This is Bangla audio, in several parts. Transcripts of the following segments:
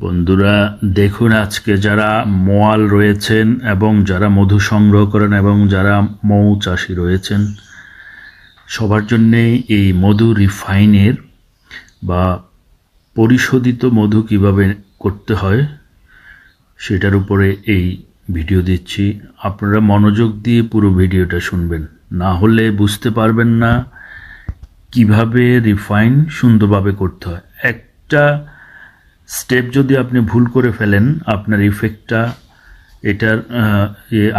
বন্ধুরা দেখুন, আজকে যারা মোয়াল রয়েছেন এবং যারা মধু সংগ্রহ করেন এবং যারা মৌ চাষি রয়েছেন সবার জন্যে এই মধু রিফাইনের বা পরিশোধিত মধু কিভাবে করতে হয় সেটার উপরে এই ভিডিও দিচ্ছি। আপনারা মনোযোগ দিয়ে পুরো ভিডিওটা শুনবেন, না হলে বুঝতে পারবেন না কিভাবে রিফাইন সুন্দরভাবে করতে হয়। একটা স্টেপ যদি আপনি ভুল করে ফেলেন, আপনার ইফেক্টটা এটার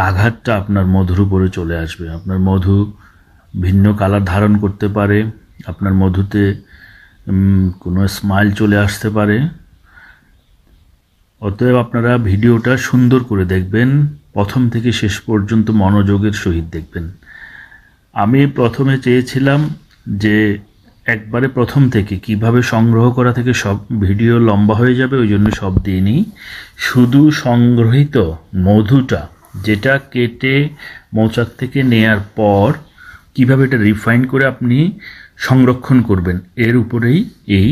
আঘাতটা আপনার মধুর উপরে চলে আসবে। আপনার মধু ভিন্ন কালার ধারণ করতে পারে, আপনার মধুতে কোনো স্মাইল চলে আসতে পারে। অতএব আপনারা ভিডিওটা সুন্দর করে দেখবেন, প্রথম থেকে শেষ পর্যন্ত মনোযোগের সহিত দেখবেন। আমি প্রথমে চেয়েছিলাম যে একবারে প্রথম থেকে কিভাবে সংগ্রহ করা থেকে সব ভিডিও লম্বা হয়ে যাবে, ওই জন্য সব দিইনি। শুধু সংগ্রহিত মধুটা যেটা কেটে মৌচাক থেকে নেয়ার পর কিভাবে এটা রিফাইন করে আপনি সংরক্ষণ করবেন এর উপরেই এই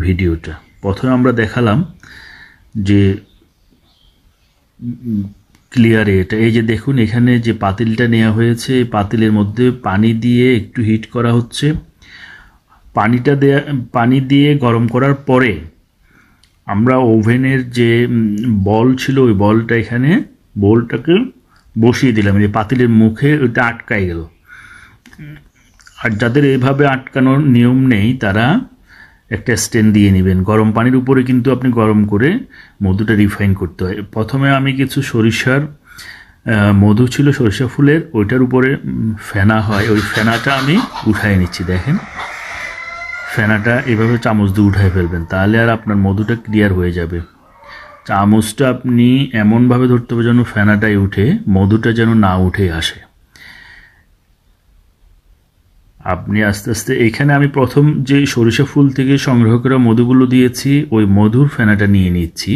ভিডিওটা। প্রথমে আমরা দেখালাম যে ক্লিয়ার এটা, এই যে দেখুন এখানে যে পাতিলটা নেওয়া হয়েছে, এই পাতিলের মধ্যে পানি দিয়ে একটু হিট করা হচ্ছে। পানি দিয়ে গরম করার পরে আমরা ওভেনের যে বল ছিল ওই বলটা এখানে বোলটাকে বসিয়ে দিলাম, এই পাতিলের মুখে ওইটা আটকাই গেল। আর যাদের এইভাবে আটকানোর নিয়ম নেই তারা একটা স্ট্যান্ড দিয়ে নেবেন। গরম পানির উপরে কিন্তু আপনি গরম করে মধুটা রিফাইন করতে হয়। প্রথমে আমি কিছু সরিষার মধু ছিল সরিষা ফুলের, ওইটার উপরে ফেনা হয়, ওই ফেনাটা আমি উঠাই নিচ্ছি। দেখেন ফেনাটা এভাবে চামচ দিয়ে উঠাই ফেলবেন, তাহলে আর আপনার মধুটা ক্লিয়ার হয়ে যাবে। চামচটা আপনি এমনভাবে ধরতে হবে যেন ফেনাটাই উঠে, মধুটা যেন না উঠে আসে। আপনি আস্তে আস্তে এখানে আমি প্রথম যে সরিষা ফুল থেকে সংগ্রহ করা মধুগুলো দিয়েছি ওই মধুর ফেনাটা নিয়ে নিচ্ছি।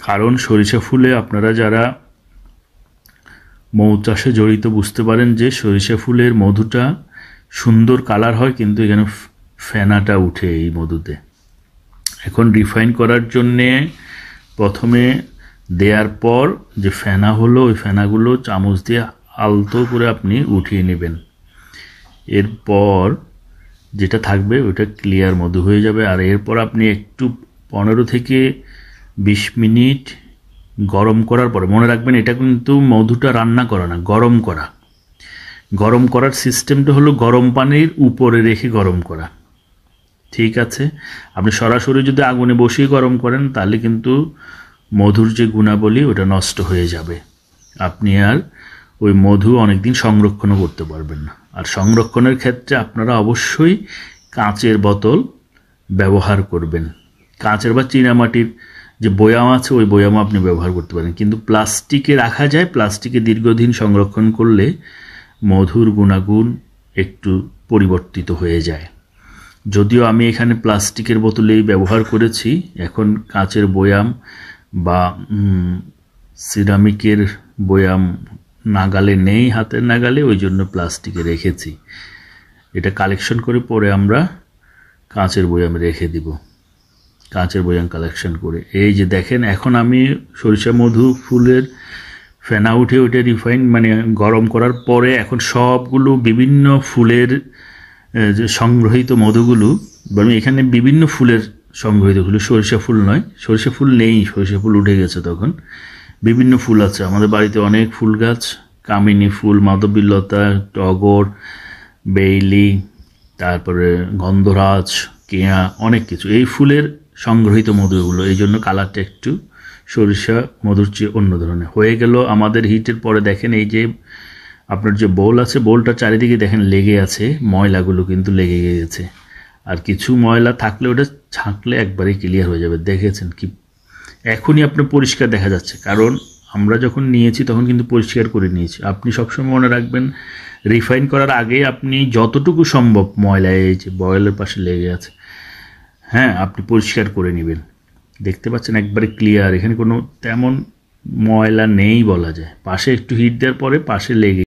কারণ সরিষা ফুলে আপনারা যারা মৌ চাষে জড়িত বুঝতে পারেন যে সরিষা ফুলের মধুটা সুন্দর কালার হয়, কিন্তু এখানে ফেনাটা উঠে এই মধুতে। এখন রিফাইন করার জন্যে প্রথমে দেওয়ার পর যে ফেনা হলো ওই ফেনাগুলো চামচ দিয়ে আলতো করে আপনি উঠিয়ে নেবেন। এরপর যেটা থাকবে ওটা ক্লিয়ার মধু হয়ে যাবে। আর এরপর আপনি একটু 15 থেকে 20 মিনিট গরম করার পরে, মনে রাখবেন এটা কিন্তু মধুটা রান্না করা না, গরম করা। গরম করার সিস্টেমটা হলো গরম পানির উপরে রেখে গরম করা, ঠিক আছে? আপনি সরাসরি যদি আগুনে বসিয়ে গরম করেন তাহলে কিন্তু মধুর যে গুণাবলী ওটা নষ্ট হয়ে যাবে। আপনি আর ওই মধু অনেকদিন সংরক্ষণও করতে পারবেন না। আর সংরক্ষণের ক্ষেত্রে আপনারা অবশ্যই কাঁচের বোতল ব্যবহার করবেন। কাঁচের বা চীনামাটির যে বয়াম আছে ওই বয়ামও আপনি ব্যবহার করতে পারেন, কিন্তু প্লাস্টিকে রাখা যায়। প্লাস্টিকে দীর্ঘদিন সংরক্ষণ করলে মধুর গুণাগুণ একটু পরিবর্তিত হয়ে যায়। যদিও আমি এখানে প্লাস্টিকের বোতলেই ব্যবহার করেছি, এখন কাঁচের বয়াম বা সিরামিকের বয়াম নাগালে নেই, হাতের নাগালে, ওই জন্য প্লাস্টিকে রেখেছি। এটা কালেকশন করে পরে আমরা কাঁচের বয়ামে রেখে দিব, কাঁচের বয়াম কালেকশন করে। এই যে দেখেন এখন আমি সরিষা মধু ফুলের ফেনা উঠে ওইটা রিফাইন মানে গরম করার পরে এখন সবগুলো বিভিন্ন ফুলের যে সংগ্রহিত মধুগুলো, বরং এখানে বিভিন্ন ফুলের সংগ্রহিত হলো, সরিষা ফুল নয়, সরিষা ফুল নেই, সরিষা ফুল উঠে গেছে। তখন বিভিন্ন ফুল আছে আমাদের বাড়িতে, অনেক ফুল গাছ, কামিনী ফুল, মাধবীলতা, টগর, বেইলি, তারপরে গন্ধরাজ, কেয়া, অনেক কিছু। এই ফুলের সংগ্রহিত মধুগুলো, এই জন্য কালারটা একটু সরিষা মধুর চেয়ে অন্য ধরনের হয়ে গেল। আমাদের হিটের পরে দেখেন এই যে আপনার যে বোল আছে, বোলটা চারিদিকে দেখেন লেগে আছে, ময়লাগুলো কিন্তু লেগে গেছে। আর কিছু ময়লা থাকলে ওটা ছাঁকলে একবারে ক্লিয়ার হয়ে যাবে। দেখেছেন কি এখনই আপনার পরিষ্কার দেখা যাচ্ছে, কারণ আমরা যখন নিয়েছি তখন কিন্তু পরিষ্কার করে নিয়েছি। আপনি সবসময় মনে রাখবেন রিফাইন করার আগে আপনি যতটুকু সম্ভব ময়লা এই যে বয়েলের পাশে লেগে আছে, হ্যাঁ, আপনি পরিষ্কার করে নেবেন। দেখতে পাচ্ছেন একবারে ক্লিয়ার, এখানে কোনো তেমন ময়লা নেই বলা যায়। পাশে একটু হিট দেওয়ার পরে পাশে লেগে